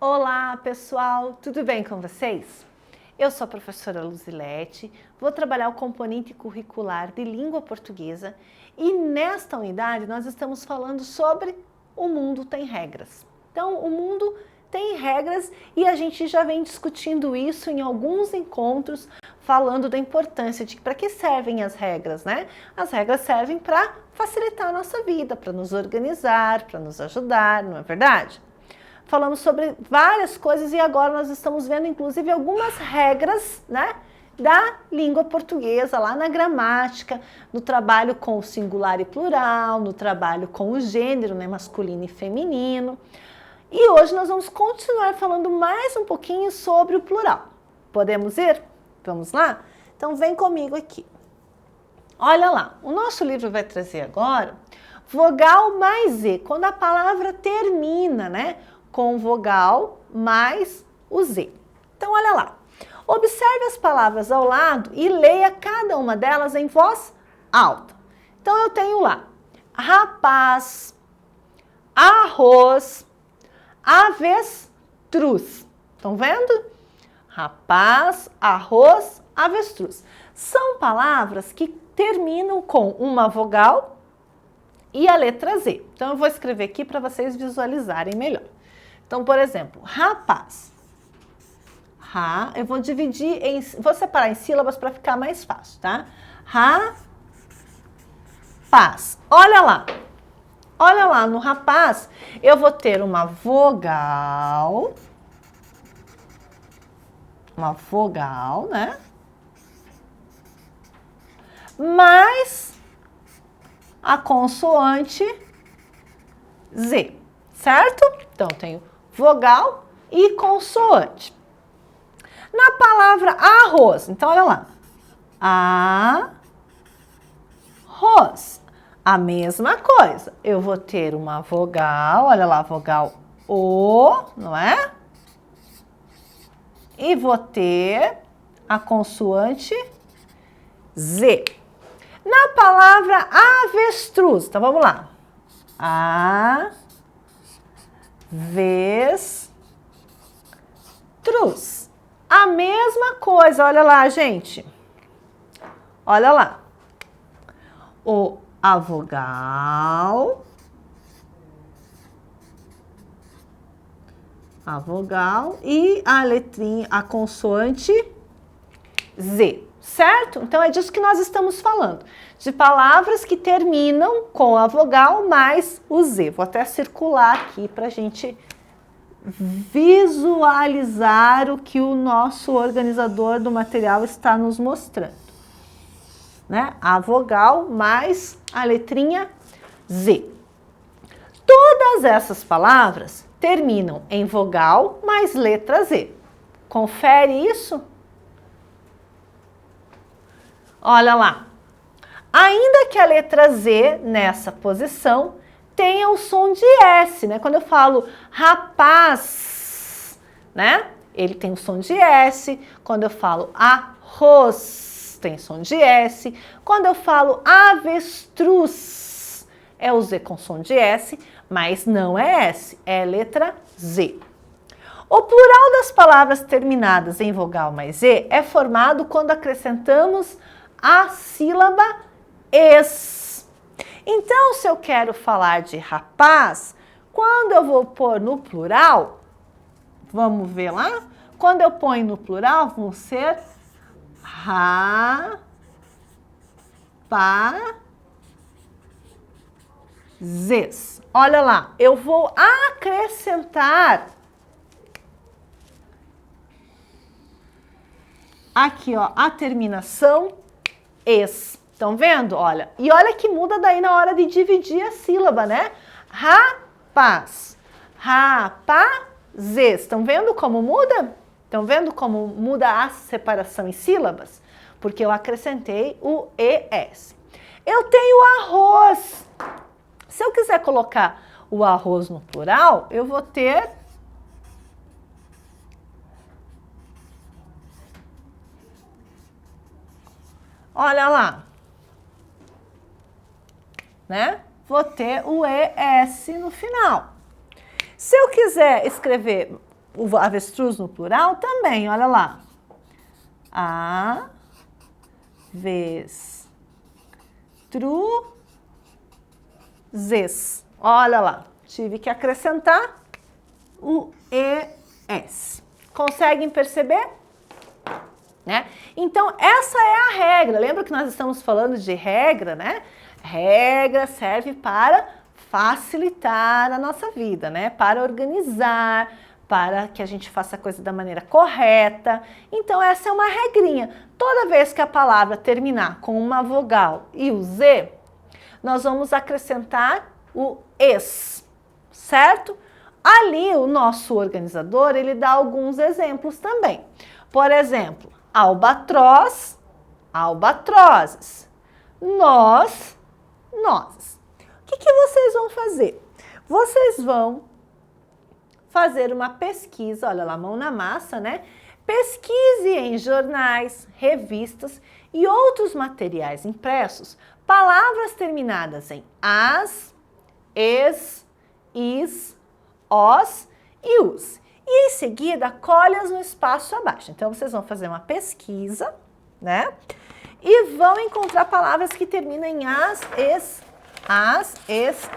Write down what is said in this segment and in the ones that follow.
Olá, pessoal! Tudo bem com vocês? Eu sou a professora Luzilete, vou trabalhar o componente curricular de língua portuguesa e nesta unidade nós estamos falando sobre o mundo tem regras. Então, o mundo tem regras e a gente já vem discutindo isso em alguns encontros, falando da importância de para que servem as regras, né? As regras servem para facilitar a nossa vida, para nos organizar, para nos ajudar, não é verdade? Falamos sobre várias coisas e agora nós estamos vendo inclusive algumas regras, né, da língua portuguesa, lá na gramática, no trabalho com o singular e plural, no trabalho com o gênero, né, masculino e feminino. E hoje nós vamos continuar falando mais um pouquinho sobre o plural. Podemos ir? Vamos lá? Então vem comigo aqui. Olha lá, o nosso livro vai trazer agora vogal mais E, quando a palavra termina, né, com vogal mais o Z. Então, olha lá. Observe as palavras ao lado e leia cada uma delas em voz alta. Então, eu tenho lá rapaz, arroz, avestruz. Estão vendo? Rapaz, arroz, avestruz. São palavras que terminam com uma vogal e a letra Z. Então, eu vou escrever aqui para vocês visualizarem melhor. Então, por exemplo, rapaz. Eu vou vou separar em sílabas para ficar mais fácil, tá? Rapaz. Olha lá. Olha lá, no rapaz, eu vou ter uma vogal, né? Mais a consoante Z, certo? Então, eu tenho vogal e consoante. Na palavra arroz, então olha lá. Arroz. A mesma coisa. Eu vou ter uma vogal, olha lá, vogal O, não é? E vou ter a consoante Z. Na palavra avestruz, então vamos lá. Avestruz. A mesma coisa, olha lá, gente. Olha lá. A vogal e a letrinha, a consoante Z, certo? Então é disso que nós estamos falando, de palavras que terminam com a vogal mais o Z. Vou até circular aqui para a gente visualizar o que o nosso organizador do material está nos mostrando, né? A vogal mais a letrinha Z. Todas essas palavras terminam em vogal mais letra Z. Confere isso? Olha lá. Ainda que a letra Z nessa posição tenha o som de S, né? Quando eu falo rapaz, né? Ele tem o som de S. Quando eu falo arroz, tem som de S. Quando eu falo avestruz, é o Z com som de S, mas não é S, é letra Z. O plural das palavras terminadas em vogal mais Z é formado quando acrescentamos a sílaba es. Então, se eu quero falar de rapaz, quando eu vou pôr no plural, vamos ver lá? Quando eu ponho no plural, vão ser rapazes. Olha lá, eu vou acrescentar aqui, ó, a terminação es. Estão vendo? Olha, e olha que muda daí na hora de dividir a sílaba, né? Rapaz, rapazes. Estão vendo como muda? Estão vendo como muda a separação em sílabas? Porque eu acrescentei o ES. Eu tenho arroz. Se eu quiser colocar o arroz no plural, eu vou ter olha lá, né? Vou ter o ES no final. Se eu quiser escrever O avestruz no plural também, olha lá. Avestruzes. Olha lá, tive que acrescentar o ES. Conseguem perceber? Né? Então, essa é a regra. Lembra que nós estamos falando de regra, né? Regra serve para facilitar a nossa vida, né? Para organizar, para que a gente faça a coisa da maneira correta. Então, essa é uma regrinha. Toda vez que a palavra terminar com uma vogal e o Z, nós vamos acrescentar o ES, certo? Ali, o nosso organizador, ele dá alguns exemplos também. Por exemplo, albatroz, albatrozes. Nós, nozes. O que vocês vão fazer? Vocês vão fazer uma pesquisa, olha lá, mão na massa, né? Pesquise em jornais, revistas e outros materiais impressos palavras terminadas em as, es, is, os e us. E em seguida, colhe-as no espaço abaixo. Então, vocês vão fazer uma pesquisa, né? E vão encontrar palavras que terminam em as, es,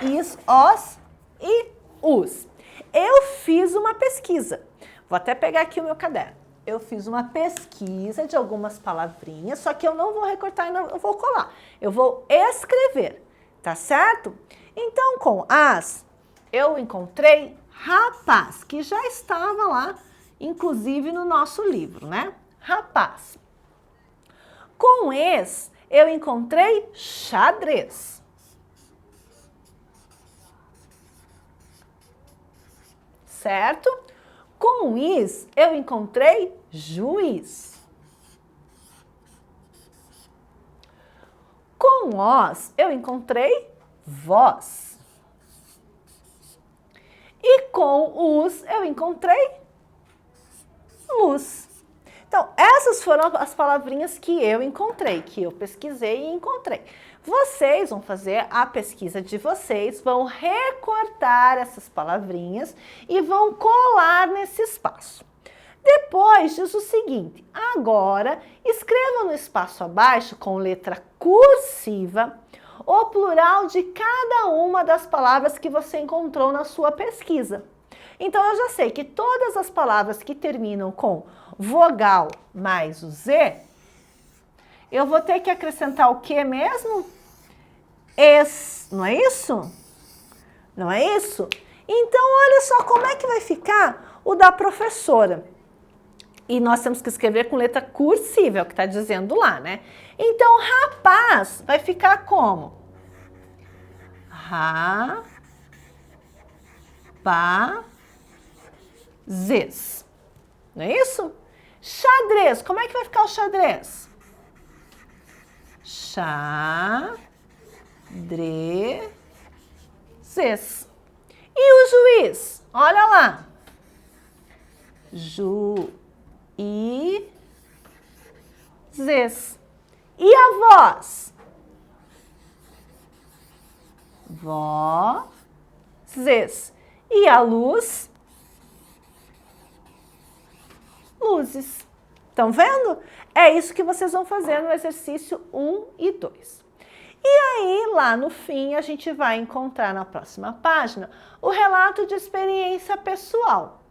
is, os e us. Eu fiz uma pesquisa. Vou até pegar aqui o meu caderno. Eu fiz uma pesquisa de algumas palavrinhas, só que eu não vou recortar e não vou colar. Eu vou escrever, tá certo? Então, com as, eu encontrei rapaz, que já estava lá, inclusive no nosso livro, né? Rapaz. Com es, eu encontrei xadrez. Certo? Com is, eu encontrei juiz. Com os, eu encontrei voz. E com os, eu encontrei luz. Então, essas foram as palavrinhas que eu encontrei, que eu pesquisei e encontrei. Vocês vão fazer a pesquisa de vocês, vão recortar essas palavrinhas e vão colar nesse espaço. Depois diz o seguinte, agora escreva no espaço abaixo com letra cursiva o plural de cada uma das palavras que você encontrou na sua pesquisa. Então, eu já sei que todas as palavras que terminam com vogal mais o Z, eu vou ter que acrescentar o que mesmo? Es, não é isso? Não é isso? Então, olha só como é que vai ficar o da professora. E nós temos que escrever com letra cursiva, é o que está dizendo lá, né? Então, rapaz vai ficar como? Rapazes. Não é isso? Xadrez. Como é que vai ficar o xadrez? Xadrezes. E o juiz? Olha lá. Juizes. E a voz? Vozes. E a luz? Luzes. Estão vendo? É isso que vocês vão fazer no exercício 1 e 2. E aí, lá no fim, a gente vai encontrar na próxima página o relato de experiência pessoal.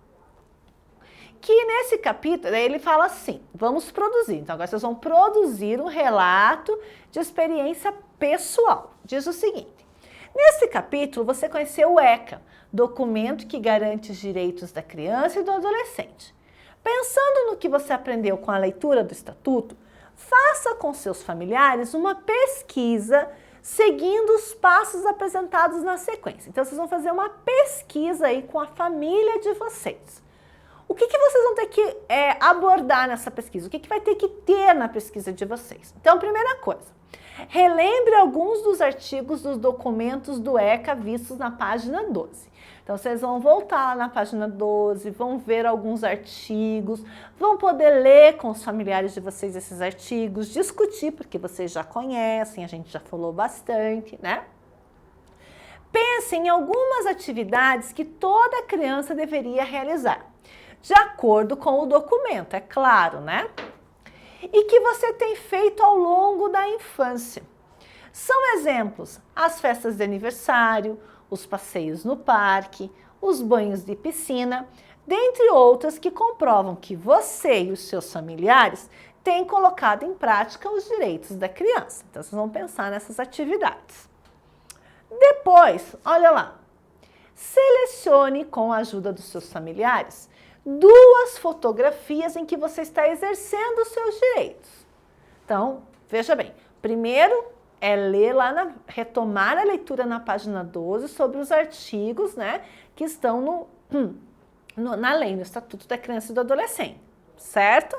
Que nesse capítulo, ele fala assim, vamos produzir. Então, agora vocês vão produzir um relato de experiência pessoal. Diz o seguinte, nesse capítulo, você conheceu o ECA, documento que garante os direitos da criança e do adolescente. Pensando no que você aprendeu com a leitura do Estatuto, faça com seus familiares uma pesquisa seguindo os passos apresentados na sequência. Então, vocês vão fazer uma pesquisa aí com a família de vocês. O que vocês vão ter que abordar nessa pesquisa? O que vai ter que ter na pesquisa de vocês? Então, primeira coisa, relembre alguns dos artigos dos documentos do ECA vistos na página 12. Então, vocês vão voltar lá na página 12, vão ver alguns artigos, vão poder ler com os familiares de vocês esses artigos, discutir, porque vocês já conhecem, a gente já falou bastante, né? Pense em algumas atividades que toda criança deveria realizar. de acordo com o documento, é claro, né? E que você tem feito ao longo da infância. São exemplos as festas de aniversário, os passeios no parque, os banhos de piscina, dentre outras que comprovam que você e os seus familiares têm colocado em prática os direitos da criança. Então, vocês vão pensar nessas atividades. Depois, olha lá, selecione com a ajuda dos seus familiares 2 fotografias em que você está exercendo os seus direitos. Então, veja bem, primeiro é ler lá, retomar a leitura na página 12 sobre os artigos, né, que estão na lei, no Estatuto da Criança e do Adolescente, certo?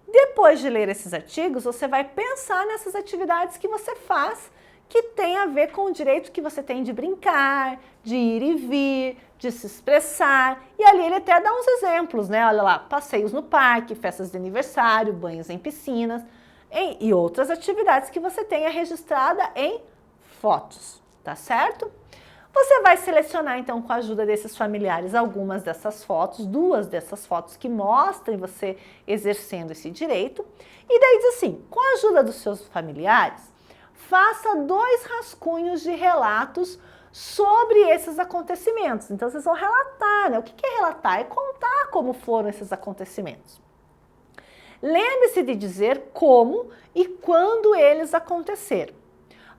Depois de ler esses artigos, você vai pensar nessas atividades que você faz que tem a ver com o direito que você tem de brincar, de ir e vir, de se expressar. E ali ele até dá uns exemplos, né? Olha lá, passeios no parque, festas de aniversário, banhos em piscinas e outras atividades que você tenha registrada em fotos, tá certo? Você vai selecionar, então, com a ajuda desses familiares, algumas dessas fotos, 2 dessas fotos que mostrem você exercendo esse direito. E daí diz assim, com a ajuda dos seus familiares, faça 2 rascunhos de relatos sobre esses acontecimentos. Então, vocês vão relatar, né? O que é relatar? É contar como foram esses acontecimentos. Lembre-se de dizer como e quando eles aconteceram.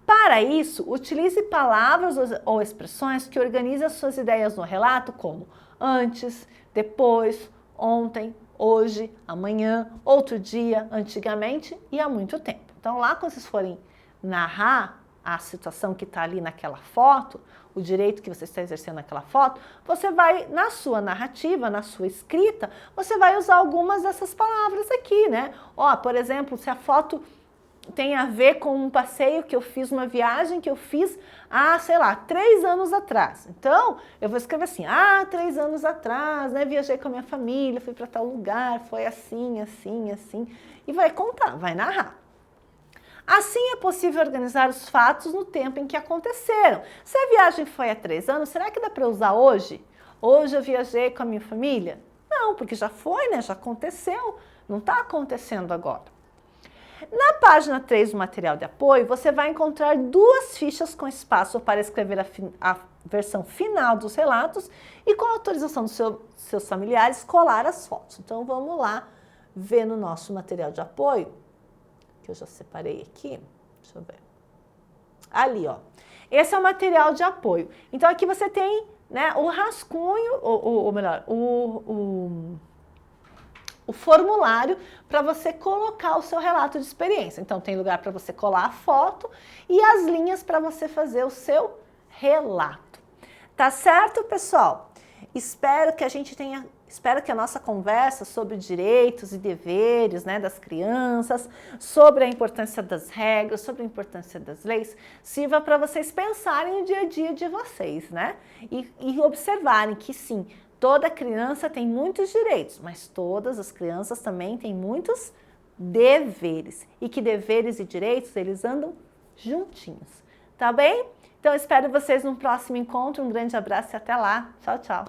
Para isso, utilize palavras ou expressões que organizem as suas ideias no relato, como antes, depois, ontem, hoje, amanhã, outro dia, antigamente e há muito tempo. Então, lá quando vocês forem narrar a situação que está ali naquela foto, o direito que você está exercendo naquela foto, você vai, na sua narrativa, na sua escrita, você vai usar algumas dessas palavras aqui, né? Ó, por exemplo, se a foto tem a ver com um passeio que eu fiz, uma viagem que eu fiz há, sei lá, 3 anos atrás. Então, eu vou escrever assim, 3 anos atrás, né, viajei com a minha família, fui para tal lugar, foi assim, assim, assim, e vai contar, vai narrar. Assim é possível organizar os fatos no tempo em que aconteceram. Se a viagem foi há 3 anos, será que dá para usar hoje? Hoje eu viajei com a minha família? Não, porque já foi, né? Já aconteceu, não está acontecendo agora. Na página 3 do material de apoio, você vai encontrar 2 fichas com espaço para escrever a versão final dos relatos e com a autorização dos seus familiares colar as fotos. Então vamos lá ver no nosso material de apoio, que eu já separei aqui, deixa eu ver. Ali, ó. Esse é o material de apoio. Então aqui você tem, né, o rascunho, ou melhor, o formulário para você colocar o seu relato de experiência. Então, tem lugar para você colar a foto e as linhas para você fazer o seu relato. Tá certo, pessoal? Espero que a nossa conversa sobre direitos e deveres, né, das crianças, sobre a importância das regras, sobre a importância das leis, sirva para vocês pensarem no dia a dia de vocês, né? E observarem que sim, toda criança tem muitos direitos, mas todas as crianças também têm muitos deveres. E que deveres e direitos, eles andam juntinhos. Tá bem? Então, espero vocês no próximo encontro. Um grande abraço e até lá. Tchau, tchau.